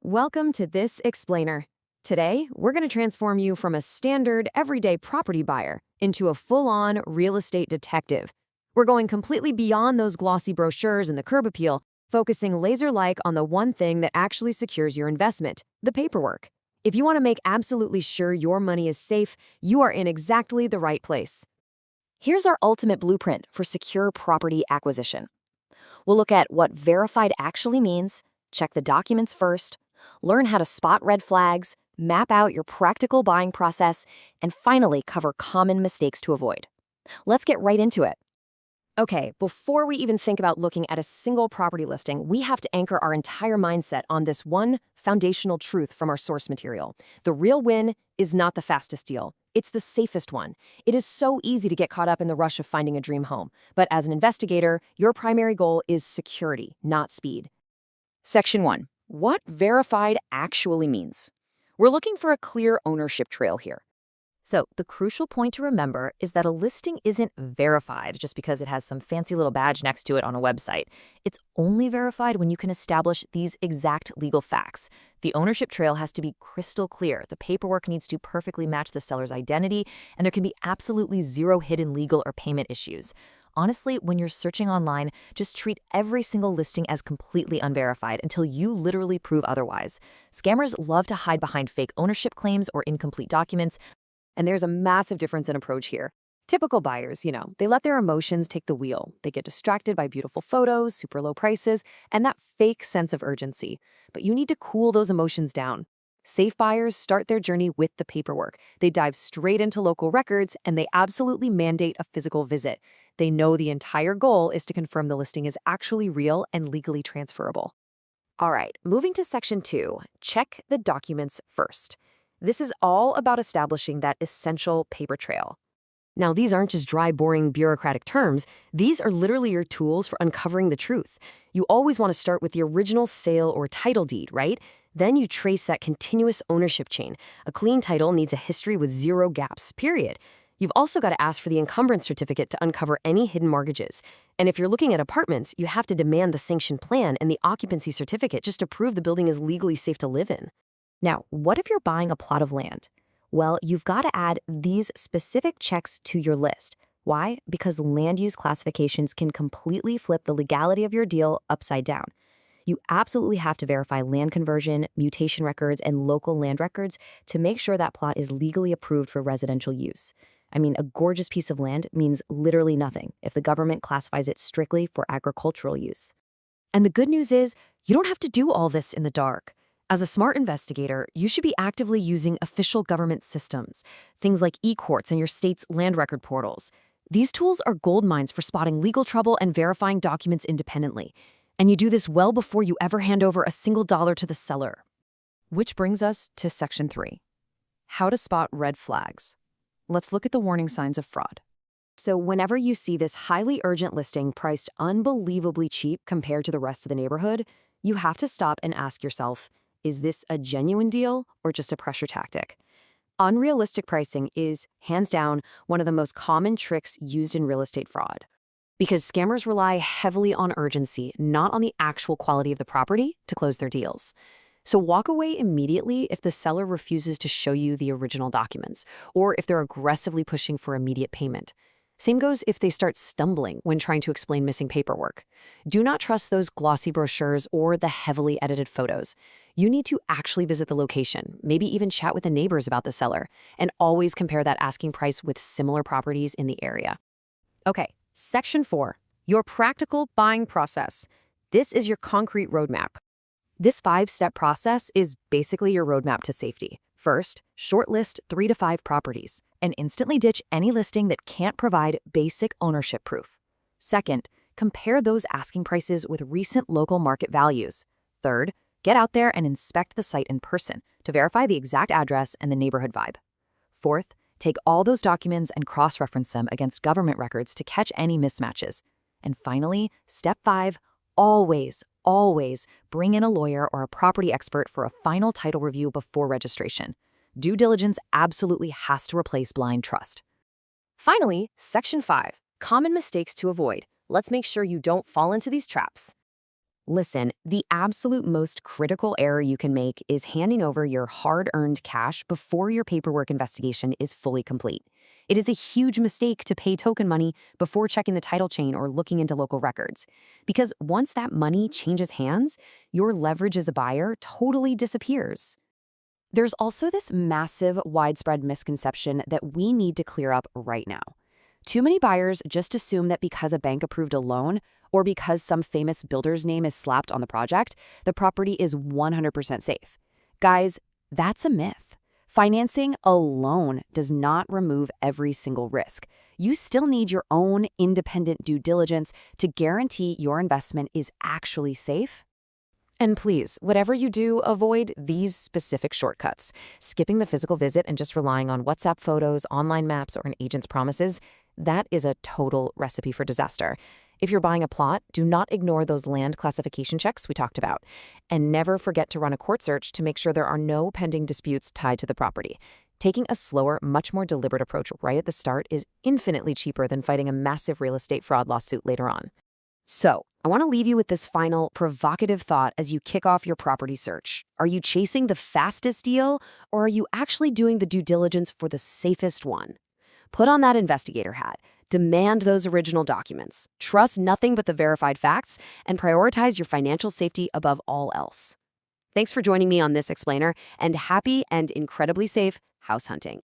Welcome to This Explainer. Today, we're going to transform you from a standard, everyday property buyer into a full-on real estate detective. We're going completely beyond those glossy brochures and the curb appeal, focusing laser-like on the one thing that actually secures your investment, the paperwork. If you want to make absolutely sure your money is safe, you are in exactly the right place. Here's our ultimate blueprint for secure property acquisition. We'll look at what verified actually means, check the documents first, learn how to spot red flags, map out your practical buying process, and finally cover common mistakes to avoid. Let's get right into it. Okay, before we even think about looking at a single property listing, we have to anchor our entire mindset on this one foundational truth from our source material. The real win is not the fastest deal. It's the safest one. It is so easy to get caught up in the rush of finding a dream home. But as an investigator, your primary goal is security, not speed. Section 1. What verified actually means. We're looking for a clear ownership trail here. So the crucial point to remember is that a listing isn't verified just because it has some fancy little badge next to it on a website. It's only verified when you can establish these exact legal facts. The ownership trail has to be crystal clear. The paperwork needs to perfectly match the seller's identity, and there can be absolutely zero hidden legal or payment issues. Honestly, when you're searching online, just treat every single listing as completely unverified until you literally prove otherwise. Scammers love to hide behind fake ownership claims or incomplete documents, and there's a massive difference in approach here. Typical buyers, they let their emotions take the wheel. They get distracted by beautiful photos, super low prices, and that fake sense of urgency. But you need to cool those emotions down. Safe buyers start their journey with the paperwork. They dive straight into local records, and they absolutely mandate a physical visit. They know the entire goal is to confirm the listing is actually real and legally transferable. All right, moving to Section 2, check the documents first. This is all about establishing that essential paper trail. Now, these aren't just dry, boring, bureaucratic terms. These are literally your tools for uncovering the truth. You always want to start with the original sale or title deed, right? Then you trace that continuous ownership chain. A clean title needs a history with zero gaps, period. You've also got to ask for the encumbrance certificate to uncover any hidden mortgages. And if you're looking at apartments, you have to demand the sanctioned plan and the occupancy certificate just to prove the building is legally safe to live in. Now, what if you're buying a plot of land? Well, you've got to add these specific checks to your list. Why? Because land use classifications can completely flip the legality of your deal upside down. You absolutely have to verify land conversion, mutation records, and local land records to make sure that plot is legally approved for residential use. I mean, a gorgeous piece of land means literally nothing if the government classifies it strictly for agricultural use. And the good news is, you don't have to do all this in the dark. As a smart investigator, you should be actively using official government systems, things like e-courts and your state's land record portals. These tools are gold mines for spotting legal trouble and verifying documents independently. And you do this well before you ever hand over a single dollar to the seller. Which brings us to Section 3. How to spot red flags. Let's look at the warning signs of fraud. So whenever you see this highly urgent listing priced unbelievably cheap compared to the rest of the neighborhood, you have to stop and ask yourself, is this a genuine deal or just a pressure tactic? Unrealistic pricing is, hands down, one of the most common tricks used in real estate fraud. Because scammers rely heavily on urgency, not on the actual quality of the property, to close their deals. So walk away immediately if the seller refuses to show you the original documents, or if they're aggressively pushing for immediate payment. Same goes if they start stumbling when trying to explain missing paperwork. Do not trust those glossy brochures or the heavily edited photos. You need to actually visit the location, maybe even chat with the neighbors about the seller, and always compare that asking price with similar properties in the area. Okay, Section 4, your practical buying process. This is your concrete roadmap. This 5-step process is basically your roadmap to safety. First, shortlist 3 to 5 properties and instantly ditch any listing that can't provide basic ownership proof. Second, compare those asking prices with recent local market values. Third, get out there and inspect the site in person to verify the exact address and the neighborhood vibe. Fourth, take all those documents and cross-reference them against government records to catch any mismatches. And finally, step 5, always bring in a lawyer or a property expert for a final title review before registration. Due diligence absolutely has to replace blind trust. Finally, Section 5, common mistakes to avoid. Let's make sure you don't fall into these traps. Listen, the absolute most critical error you can make is handing over your hard-earned cash before your paperwork investigation is fully complete. It is a huge mistake to pay token money before checking the title chain or looking into local records. Because once that money changes hands, your leverage as a buyer totally disappears. There's also this massive, widespread misconception that we need to clear up right now. Too many buyers just assume that because a bank approved a loan or because some famous builder's name is slapped on the project, the property is 100% safe. Guys, that's a myth. Financing alone does not remove every single risk. You still need your own independent due diligence to guarantee your investment is actually safe. And please, whatever you do, avoid these specific shortcuts. Skipping the physical visit and just relying on WhatsApp photos, online maps, or an agent's promises, that is a total recipe for disaster. If you're buying a plot, do not ignore those land classification checks we talked about. And never forget to run a court search to make sure there are no pending disputes tied to the property. Taking a slower, much more deliberate approach right at the start is infinitely cheaper than fighting a massive real estate fraud lawsuit later on. So, I want to leave you with this final provocative thought as you kick off your property search. Are you chasing the fastest deal, or are you actually doing the due diligence for the safest one? Put on that investigator hat, demand those original documents, trust nothing but the verified facts, and prioritize your financial safety above all else. Thanks for joining me on this explainer, and happy and incredibly safe house hunting.